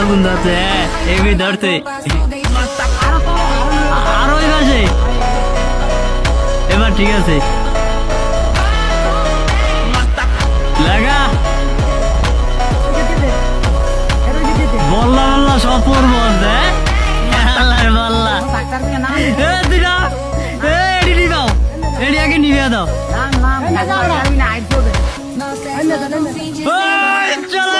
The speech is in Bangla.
আগুন ধরছে এমনি ধরছে আর ওই পাশে এবার ঠিক আছে লাগা বললা বললা সব পড়বো বললা এডি নিবাও এডি আগে নিবে দাও চল